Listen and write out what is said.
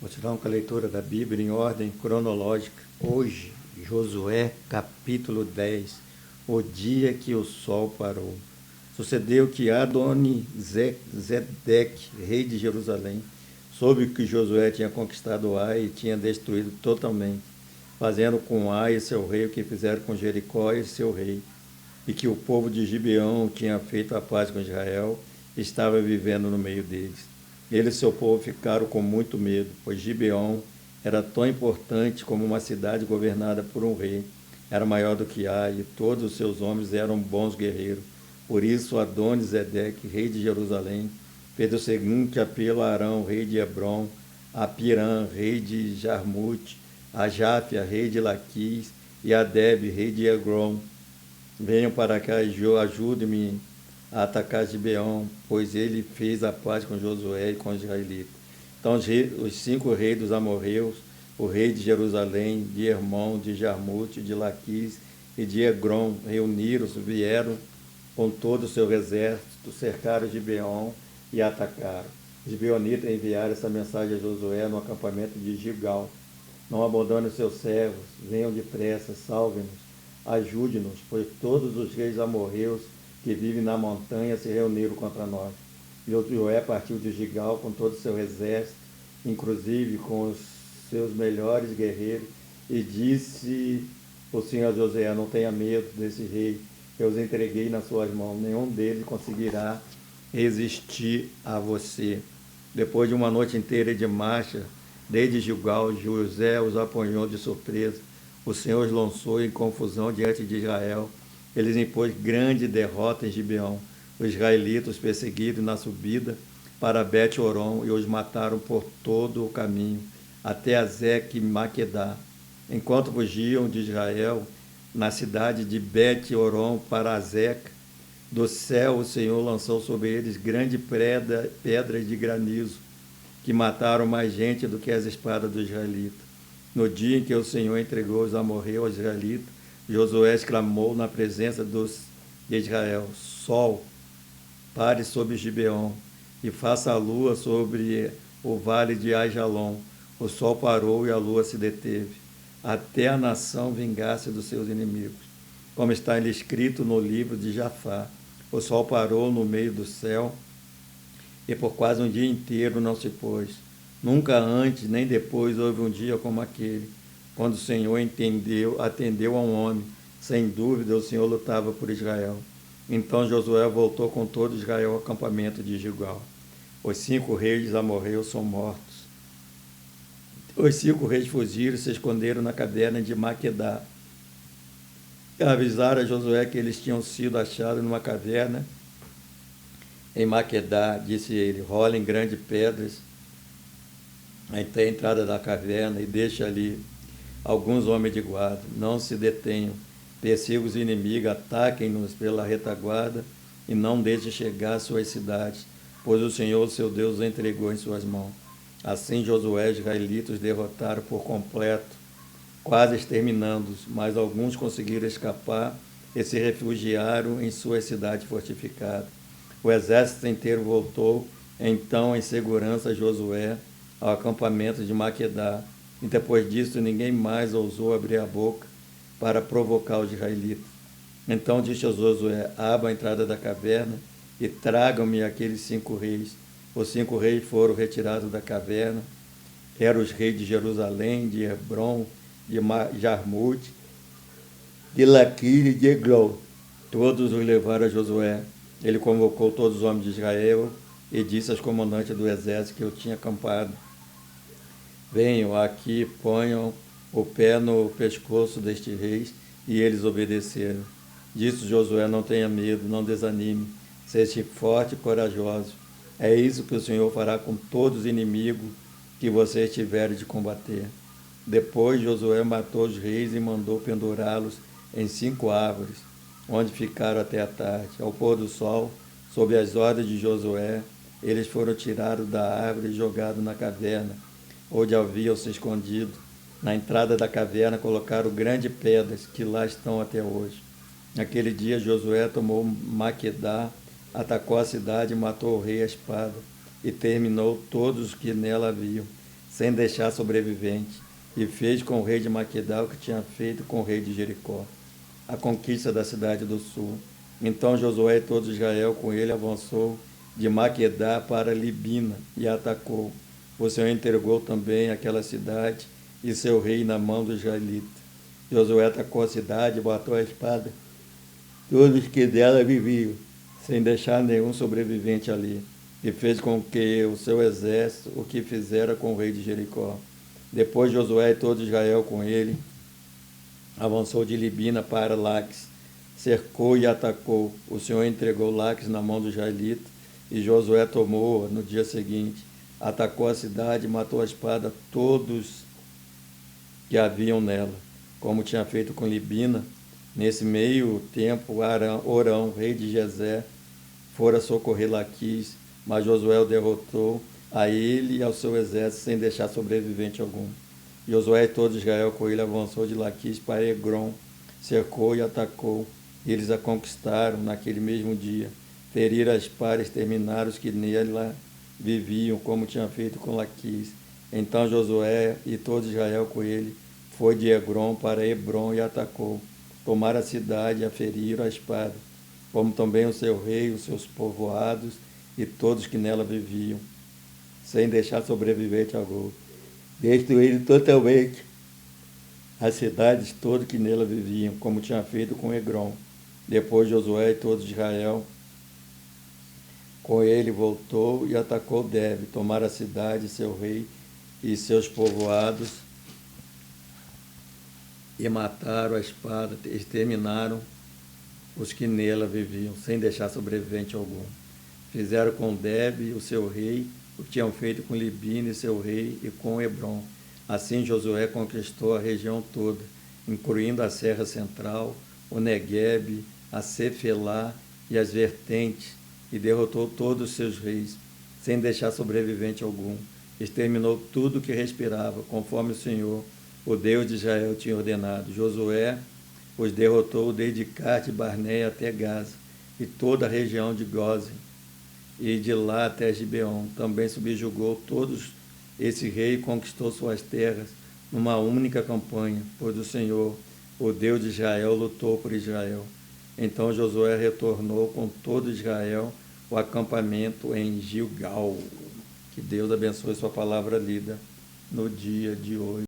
Continuamos com a leitura da Bíblia em ordem cronológica. Hoje, Josué, capítulo 10, o dia que o sol parou. Sucedeu que Adoni-Zedeque, rei de Jerusalém, soube que Josué tinha conquistado Ai e tinha destruído totalmente, fazendo com Ai e seu rei o que fizeram com Jericó e seu rei, e que o povo de Gibeão tinha feito a paz com Israel e estava vivendo no meio deles. Ele e seu povo ficaram com muito medo, pois Gibeão era tão importante como uma cidade governada por um rei. Era maior do que Ai, e todos os seus homens eram bons guerreiros. Por isso Adoni-Zedeque, rei de Jerusalém, fez o seguinte apelo a Arão, rei de Hebrom, a Pirã, rei de Jarmute, a Jáfia, rei de Laquis, e a Debe, rei de Egrom: venham para cá e ajude-me a atacar Gibeão, pois ele fez a paz com Josué e com os israelitas. Então os 5 reis dos amorreus, o rei de Jerusalém, de Hermon, de Jarmute, de Laquis e de Egrom, reuniram-se, vieram com todo o seu exército, cercaram Gibeão e atacaram. Os gibeonitas enviaram essa mensagem a Josué no acampamento de Gilgal: não abandone os seus servos, venham depressa, salve-nos, ajude-nos, pois todos os reis amorreus que vivem na montanha se reuniram contra nós. Josué partiu de Gilgal com todo o seu exército, inclusive com os seus melhores guerreiros, e disse o Senhor a Josué: não tenha medo desse rei, eu os entreguei nas suas mãos, nenhum deles conseguirá resistir a você. Depois de uma noite inteira de marcha, desde Gilgal, Josué os apanhou de surpresa. O Senhor os lançou em confusão diante de Israel. Eles impôs grande derrota em Gibeão. Os israelitas perseguiram na subida para Bet-Horon e os mataram por todo o caminho, até Azeque e Maquedá. Enquanto fugiam de Israel, na cidade de Bet-Horon para Azeca, do céu o Senhor lançou sobre eles grande pedras de granizo, que mataram mais gente do que as espadas dos israelitas. No dia em que o Senhor entregou os amorreus aos israelitas, Josué exclamou na presença de Israel: sol, pare sobre Gibeão, e faça a lua sobre o vale de Aijalon. O sol parou e a lua se deteve, até a nação vingasse dos seus inimigos, como está escrito no livro de Jafá. O sol parou no meio do céu, e por quase um dia inteiro não se pôs. Nunca antes nem depois houve um dia como aquele, quando o Senhor atendeu a um homem. Sem dúvida o Senhor lutava por Israel. Então Josué voltou com todo Israel ao acampamento de Gilgal. Os 5 reis amorreus são mortos. Os 5 reis fugiram e se esconderam na caverna de Maquedá. Avisaram a Josué que eles tinham sido achados numa caverna em Maquedá. Disse ele: rolem grandes pedras até a entrada da caverna e deixe ali alguns homens de guarda. Não se detenham, persigam os inimigos, ataquem-nos pela retaguarda e não deixem chegar às suas cidades, pois o Senhor, seu Deus, os entregou em suas mãos. Assim Josué e os israelitas derrotaram por completo, quase exterminando-os, mas alguns conseguiram escapar e se refugiaram em suas cidades fortificadas. O exército inteiro voltou então em segurança a Josué ao acampamento de Maquedá, e depois disso ninguém mais ousou abrir a boca para provocar os israelitas. Então disse a Josué: abra a entrada da caverna e tragam-me aqueles 5 reis. Os 5 reis foram retirados da caverna. Eram os reis de Jerusalém, de Hebrom, de Jarmute, de Laquis e de Eglon. Todos os levaram a Josué. Ele convocou todos os homens de Israel e disse aos comandantes do exército que eu tinha acampado: venham aqui, ponham o pé no pescoço destes reis. E eles obedeceram. Disse Josué: não tenha medo, não desanime, seja forte e corajoso. É isso que o Senhor fará com todos os inimigos que vocês tiverem de combater. Depois Josué matou os reis e mandou pendurá-los em 5 árvores, onde ficaram até a tarde. Ao pôr do sol, sob as ordens de Josué, eles foram tirados da árvore e jogados na caverna, onde haviam se escondido. Na entrada da caverna colocaram grandes pedras, que lá estão até hoje. Naquele dia Josué tomou Maquedá, atacou a cidade, matou o rei à espada e terminou todos os que nela haviam. sem deixar sobrevivente, e fez com o rei de Maquedá o que tinha feito com o rei de Jericó, a conquista da cidade do sul. Então Josué e todo Israel com ele avançou de Maquedá para Libina e atacou. O Senhor entregou também aquela cidade e seu rei na mão dos israelitas. Josué atacou a cidade e botou a espada todos que dela viviam, sem deixar nenhum sobrevivente ali, e fez com que o seu exército o que fizera com o rei de Jericó. Depois Josué e todo Israel com ele avançou de Libina para Laques, cercou e atacou. O Senhor entregou Laques na mão dos israelitas, e Josué tomou no dia seguinte, atacou a cidade e matou a espada todos que haviam nela, como tinha feito com Libina. Nesse meio tempo, Orão, rei de Gezé, fora socorrer Laquis, mas Josué o derrotou, a ele e ao seu exército, sem deixar sobrevivente algum. Josué e todo Israel com ele avançou de Laquis para Egrom, cercou e atacou. Eles a conquistaram naquele mesmo dia. Feriram a espada e exterminaram os que nela viviam, como tinha feito com Laquis. Então Josué e todo Israel com ele foi de Egrom para Hebrom e atacou. Tomaram a cidade e a feriram a espada, como também o seu rei, os seus povoados e todos que nela viviam, sem deixar sobrevivente algum. Destruíram totalmente as cidades todas que nela viviam, como tinha feito com Egrom. Depois Josué e todo Israel com ele voltou e atacou Debe, tomaram a cidade, seu rei e seus povoados, e mataram a espada, exterminaram os que nela viviam, sem deixar sobrevivente algum. Fizeram com Debe, o seu rei, o que tinham feito com Libina e seu rei, e com Hebrom. Assim Josué conquistou a região toda, incluindo a Serra Central, o Neguebe, a Cefelá e as vertentes, e derrotou todos os seus reis, sem deixar sobrevivente algum. Exterminou tudo que respirava, conforme o Senhor, o Deus de Israel, tinha ordenado. Josué os derrotou desde Cate Barneia até Gaza, e toda a região de Gósen, e de lá até Gibeon. Também subjugou todos esse rei e conquistou suas terras numa única campanha, pois o Senhor, o Deus de Israel, lutou por Israel. Então Josué retornou com todo Israel o acampamento em Gilgal. Que Deus abençoe sua palavra lida no dia de hoje.